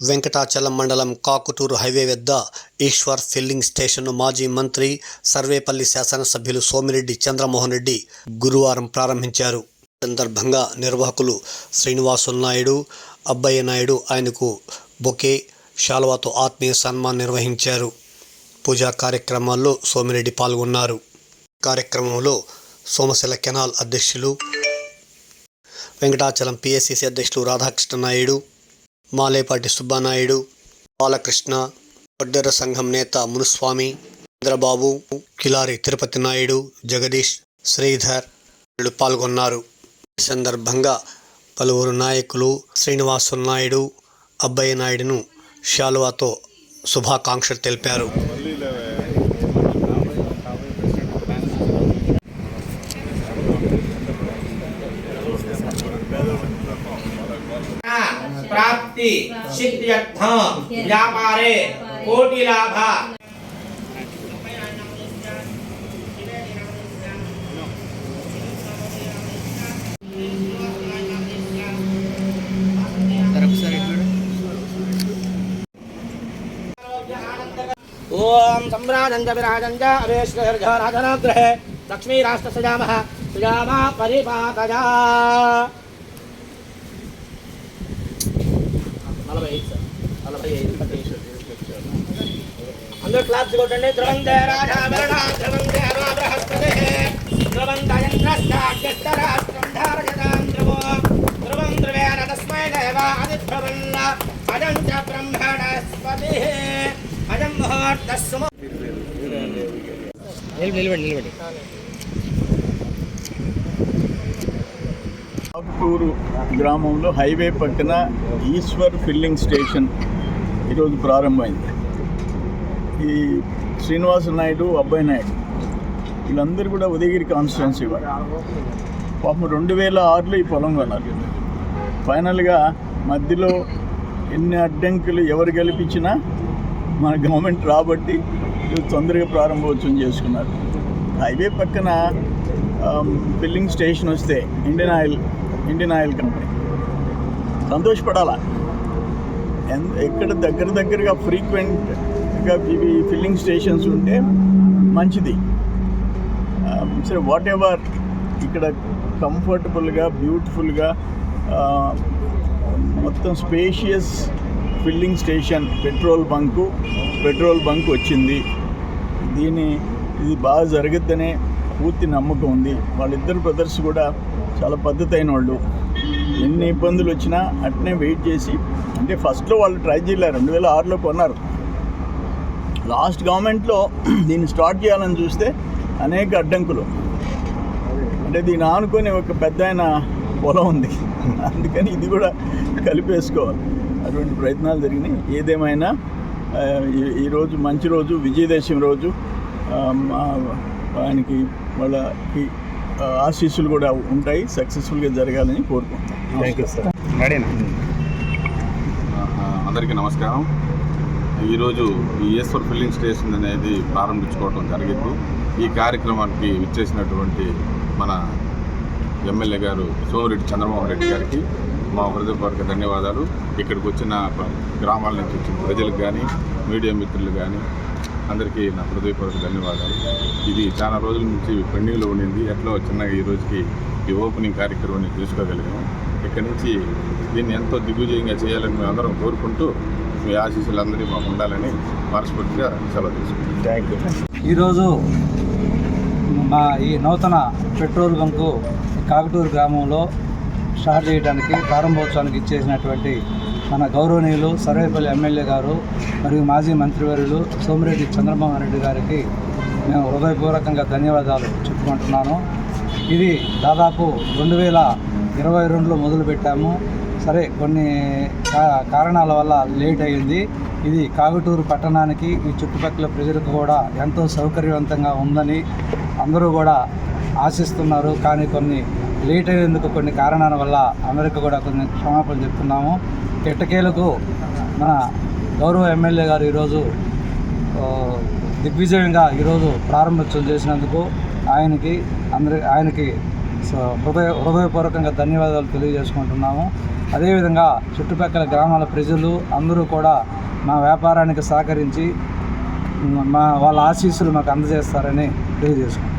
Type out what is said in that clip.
వెంకటాచలం మండలం కాకుటూరు హైవే వద్ద ఈశ్వర్ ఫిల్లింగ్ స్టేషన్ను మాజీ మంత్రి సర్వేపల్లి శాసనసభ్యులు సోమిరెడ్డి చంద్రమోహన్ రెడ్డి గురువారం ప్రారంభించారు. సందర్భంగా నిర్వాహకులు శ్రీనివాసులు నాయుడు, అబ్బయ్య నాయుడు ఆయనకు బొకే, శాలువాతో ఆత్మీయ సన్మానం నిర్వహించారు. పూజా కార్యక్రమాల్లో సోమిరెడ్డి పాల్గొన్నారు. కార్యక్రమంలో సోమశిల కెనాల్ అధ్యక్షులు, వెంకటాచలం పిఎస్సిసి అధ్యక్షులు రాధాకృష్ణ నాయుడు, మాలేపాటి సుబ్బానాయుడు, బాలకృష్ణ, వడ్డెర సంఘం నేత మునుస్వామి, చంద్రబాబు, కిలారి తిరుపతి నాయుడు, జగదీష్, శ్రీధర్ పాల్గొన్నారు. ఈ సందర్భంగా పలువురు నాయకులు శ్రీనివాసులు నాయుడు, అబ్బయ్య నాయుడును శాలువాతో శుభాకాంక్షలు తెలిపారు. प्राप्ति सिद्ध्यर्थ व्यापारे कोटि लाभ ओम सम्राजंज विराजंज अवेश्वरजराधनाग्रहे लक्ष्मी राष्ट्र सजामः सजामा परिपातजा अंदर क्लास कोटंडी ध्रुवंदे राजा वरणा ध्रुवंदे बृहस्पति ध्रुवंदयन्द्रश्चाद्यष्टराष्ट्रं धारयतां ध्रुवो ध्रुवं ध्रुवेण तस्मै देवा आदित्यवन्न अजं च ब्रह्मणस्पतिः अजं मुहूर्तस्सु నిలబడి కాకుటూరు గ్రామంలో హైవే పక్కన ఈశ్వర్ ఫిల్లింగ్ స్టేషన్ ఈరోజు ప్రారంభమైంది. ఈ శ్రీనివాస నాయుడు, అబ్బాయి నాయుడు వీళ్ళందరూ కూడా ఉదయగిరి కాన్స్టిట్యున్సీ వాళ్ళు. పాపం 2006లో ఈ పొలం కొన్నారు. ఫైనల్గా మధ్యలో ఎన్ని అడ్డంకులు ఎవరు గెలిపించినా మన గవర్నమెంట్ రాబట్టి తొందరగా ప్రారంభోత్సవం చేసుకున్నారు. హైవే పక్కన ఫిల్లింగ్ స్టేషన్ వస్తే ఇండియన్ ఆయిల్ కంపెనీ సంతోషపడాలా. ఎక్కడ దగ్గరగా ఫ్రీక్వెంట్గా ఇవి ఫిల్లింగ్ స్టేషన్స్ ఉంటే మంచిది. సరే, వాట్ ఎవర్ ఇక్కడ కంఫర్టబుల్గా, బ్యూటిఫుల్గా మొత్తం spacious filling station, petrol bunk వచ్చింది. ఇది బాగా జరుగుద్దనే పూర్తి నమ్మకం ఉంది. వాళ్ళిద్దరు బ్రదర్స్ కూడా చాలా పద్ధతి అయిన వాళ్ళు. ఎన్ని ఇబ్బందులు వచ్చినా అట్నే వెయిట్ చేసి, అంటే ఫస్ట్లో వాళ్ళు ట్రై చేయలేరు, 2006లో కొన్నారు. లాస్ట్ గవర్నమెంట్లో దీన్ని స్టార్ట్ చేయాలని చూస్తే అనేక అడ్డంకులు. అంటే దీన్ని ఆనుకొని ఒక పెద్ద ఆయన పొలం ఉంది, అందుకని ఇది కూడా కలిపేసుకోవాలి. అటువంటి ప్రయత్నాలు జరిగినాయి. ఏదేమైనా ఈరోజు మంచి రోజు, విజయదశమి రోజు. ఆయనకి వాళ్ళకి ఆశీస్సులు కూడా ఉంటాయి, సక్సెస్ఫుల్గా జరగాలని కోరుకుంటున్నాను. అందరికీ నమస్కారం. ఈరోజు ఈ ఈశ్వర్ ఫిల్లింగ్ స్టేషన్ అనేది ప్రారంభించుకోవడం జరిగింది. ఈ కార్యక్రమానికి విచ్చేసినటువంటి మన ఎమ్మెల్యే గారు సోమిరెడ్డి చంద్రమోహన్ రెడ్డి గారికి మా హృదయపూర్వక ధన్యవాదాలు. ఇక్కడికి వచ్చిన గ్రామాల నుంచి వచ్చిన ప్రజలకు కానీ, మీడియా మిత్రులు కానీ అందరికీ నా హృదయపూర్వక ధన్యవాదాలు. ఇది చాలా రోజుల నుంచి పెండింగ్లో ఉండింది. ఎట్లా చిన్నగా ఈ రోజుకి ఈ ఓపెనింగ్ కార్యక్రమాన్ని తీసుకోగలిగాము. ఇక్కడి నుంచి దీన్ని ఎంతో దిగ్విజయంగా చేయాలని మేము అందరం కోరుకుంటూ మీ ఆశీస్సులు అందరూ మాకు ఉండాలని మనస్ఫూర్తిగా సెలవు తీసుకుంటాం. Thank you. ఈరోజు మా ఈ నూతన పెట్రోల్ బంకు కాకుటూరు గ్రామంలో స్టార్ట్ చేయడానికి, ప్రారంభోత్సవానికి ఇచ్చేసినటువంటి మన గౌరవనీయులు సర్వేపల్లి ఎమ్మెల్యే గారు మరియు మాజీ మంత్రివర్యులు సోమిరెడ్డి చంద్రమోహన్ రెడ్డి గారికి మేము హృదయపూర్వకంగా ధన్యవాదాలు చెప్పుకుంటున్నాను. ఇది దాదాపు 2022లో మొదలుపెట్టాము. సరే, కొన్ని కారణాల వల్ల లేట్ అయ్యింది. ఇది కాకుటూరు పట్టణానికి, ఈ చుట్టుపక్కల ప్రజలకు కూడా ఎంతో సౌకర్యవంతంగా ఉందని అందరూ కూడా ఆశిస్తున్నారు. కానీ కొన్ని లేట్ అయ్యేందుకు కొన్ని కారణాల వల్ల అందరికీ కూడా కొన్ని క్షమాపణలు చెప్తున్నాము. ఎట్టకేలకు మన గౌరవ ఎమ్మెల్యే గారు ఈరోజు దిగ్విజయంగా ఈరోజు ప్రారంభోత్సవం చేసినందుకు ఆయనకి హృదయపూర్వకంగా ధన్యవాదాలు తెలియజేసుకుంటున్నాము. అదేవిధంగా చుట్టుపక్కల గ్రామాల ప్రజలు అందరూ కూడా మా వ్యాపారానికి సహకరించి వాళ్ళ ఆశీస్సులు మాకు అందజేస్తారని తెలియజేసుకుంటాం.